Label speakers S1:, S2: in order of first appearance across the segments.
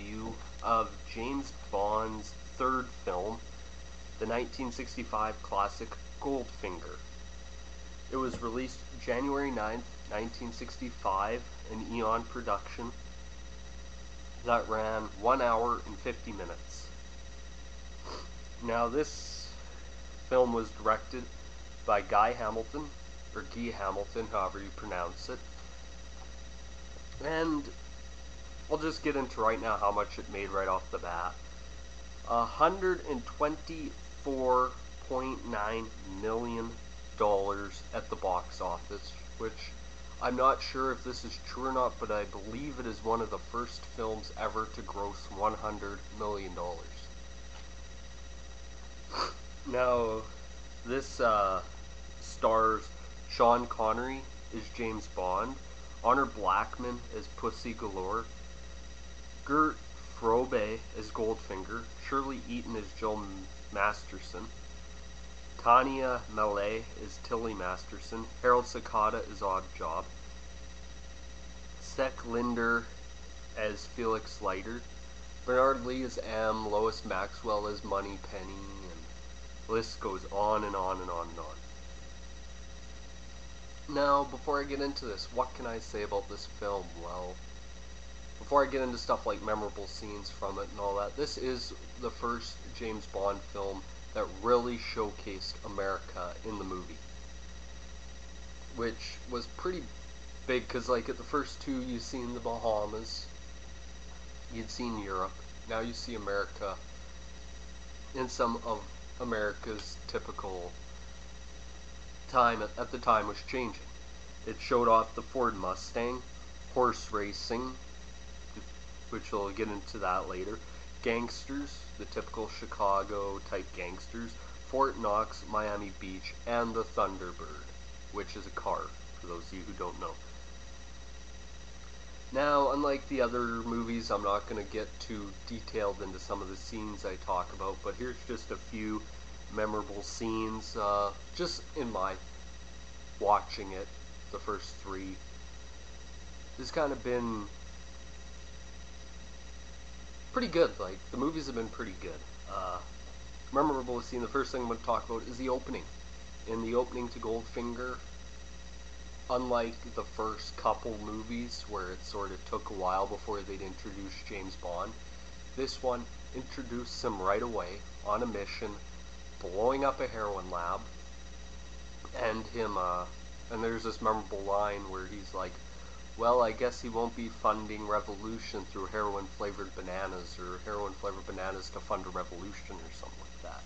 S1: review of James Bond's third film, the 1965 classic Goldfinger. It was released January 9th, 1965, an Eon production that ran 1 hour and 50 minutes. Now, this film was directed by Guy Hamilton, or Guy Hamilton, however you pronounce it. And I'll just get into right now how much it made right off the bat. $124.9 million at the box office, which I'm not sure if this is true or not, but I believe it is one of the first films ever to gross $100 million. Now, this stars Sean Connery as James Bond, Honor Blackman as Pussy Galore, Gert Frobe as Goldfinger, Shirley Eaton as Jill Masterson, Tanya Mallet as Tilly Masterson, Harold Sakata as Odd Job, Sek Linder as Felix Leiter, Bernard Lee as M, Lois Maxwell as Money Penny, and the list goes on and on and on and on. Now, before I get into this, what can I say about this film? Well, before I get into stuff like memorable scenes from it and all that, this is the first James Bond film that really showcased America in the movie, which was pretty big, because like at the first two you've seen the Bahamas, you'd seen Europe, now you see America in some of America's typical time at the time was changing. It showed off the Ford Mustang, horse racing, which we'll get into that later, gangsters, the typical Chicago type gangsters, Fort Knox, Miami Beach, and the Thunderbird, which is a car, for those of you who don't know. Now, unlike the other movies, I'm not going to get too detailed into some of the scenes I talk about, but here's just a few memorable scenes, just in my watching it, the first three. It's kind of been pretty good. Like, the movies have been pretty good. Memorable scene, the first thing I'm going to talk about is the opening. In the opening to Goldfinger, unlike the first couple movies where it sort of took a while before they'd introduce James Bond, this one introduced him right away on a mission, blowing up a heroin lab, and and there's this memorable line where he's like, well, I guess he won't be funding revolution through heroin-flavored bananas, or heroin-flavored bananas to fund a revolution, or something like that.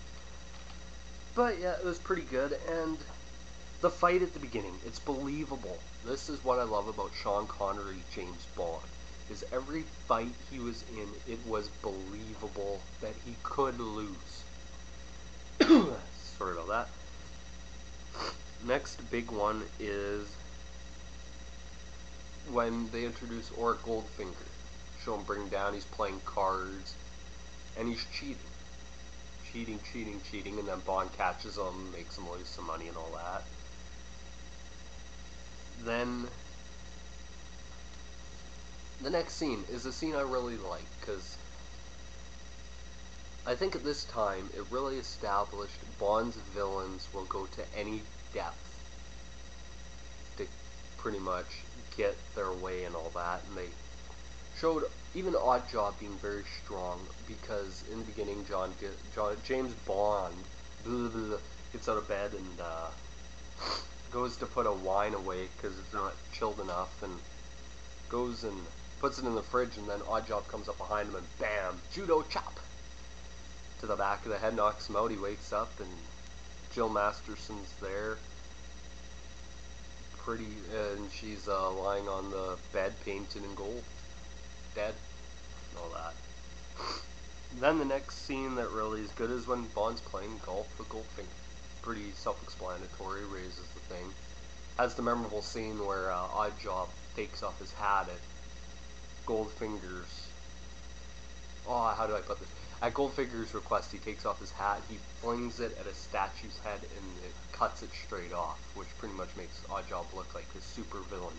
S1: But yeah, it was pretty good, and the fight at the beginning, it's believable. This is what I love about Sean Connery, James Bond, is every fight he was in, it was believable that he could lose. Sorry about that. Next big one is when they introduce Auric Goldfinger. Show him bring down, he's playing cards, and he's cheating. Cheating, and then Bond catches him, makes him lose some money and all that. Then, the next scene is a scene I really like, because I think at this time, it really established Bond's villains will go to any depth to pretty much get their way and all that, and they showed even Odd Job being very strong, because in the beginning James Bond gets out of bed and goes to put a wine away because it's not chilled enough, and goes and puts it in the fridge, and then Odd Job comes up behind him and bam, judo chop to the back of the head, knocks him out. He wakes up and Jill Masterson's there, and she's lying on the bed painted in gold, dead, and all that. Then the next scene that really is good is when Bond's playing golf with Goldfinger. Pretty self-explanatory, raises the thing. Has the memorable scene where Odd Job takes off his hat at Goldfinger's, how do I put this? At Goldfinger's request, he takes off his hat, he flings it at a statue's head, and it cuts it straight off, which pretty much makes Odd Job look like a super villain.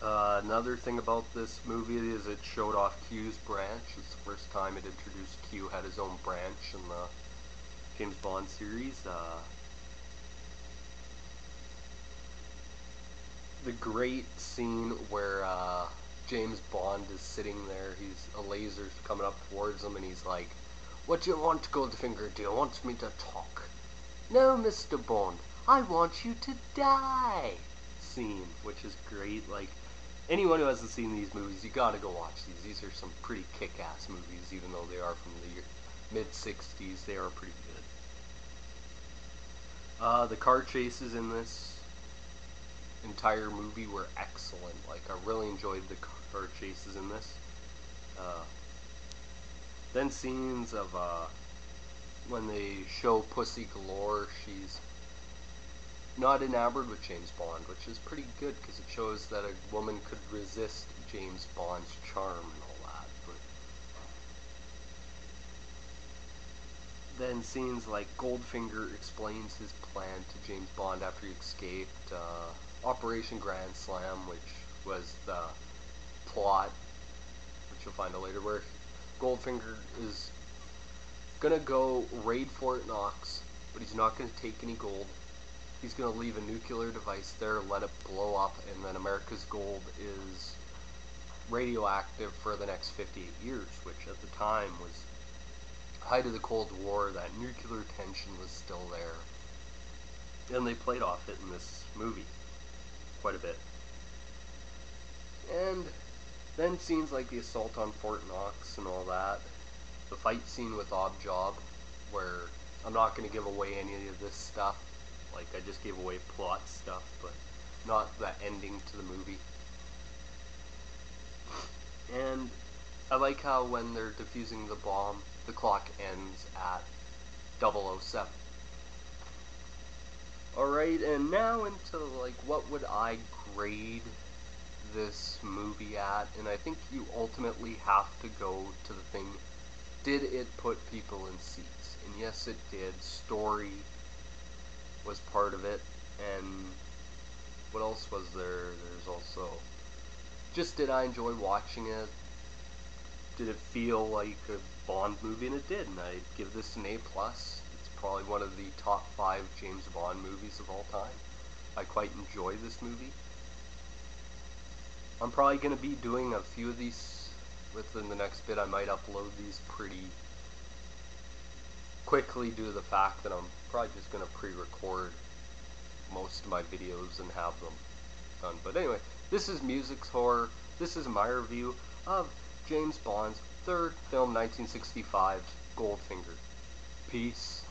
S1: Another thing about this movie is it showed off Q's branch. It's the first time it introduced Q had his own branch in the James Bond series. The great scene where James Bond is sitting there, a laser's coming up towards him, and he's like, "What do you want, Goldfinger? Do you want me to talk?" "No, Mr. Bond, I want you to die." Scene, which is great. Like, anyone who hasn't seen these movies, you gotta go watch these. These are some pretty kick-ass movies, even though they are from the mid-60s. They are pretty good. The car chases in this entire movie were excellent. Like, I really enjoyed the car chases in this. Then scenes of when they show Pussy Galore, she's not enamored with James Bond, which is pretty good because it shows that a woman could resist James Bond's charm and all that. But then scenes like Goldfinger explains his plan to James Bond after he escaped. Operation Grand Slam, which was the plot, which you'll find out later, where Goldfinger is gonna go raid Fort Knox, but he's not gonna take any gold. He's gonna leave a nuclear device there, let it blow up, and then America's gold is radioactive for the next 58 years, which at the time was height of the Cold War. That nuclear tension was still there, and they played off it in this movie quite a bit. And then scenes like the assault on Fort Knox and all that. The fight scene with Job, where I'm not going to give away any of this stuff. Like, I just gave away plot stuff, but not the ending to the movie. And I like how when they're defusing the bomb, the clock ends at 007. Alright, and now into, like, what would I grade this movie at? And I think you ultimately have to go to the thing, did it put people in seats? And yes, it did. Story was part of it, and what else was there? There's also, just did I enjoy watching it? Did it feel like a Bond movie? And it did, and I'd give this an A+. Probably one of the top 5 James Bond movies of all time. I quite enjoy this movie. I'm probably going to be doing a few of these within the next bit. I might upload these pretty quickly due to the fact that I'm probably just going to pre-record most of my videos and have them done. But anyway, this is Music's Horror. This is my review of James Bond's third film, 1965, Goldfinger. Peace.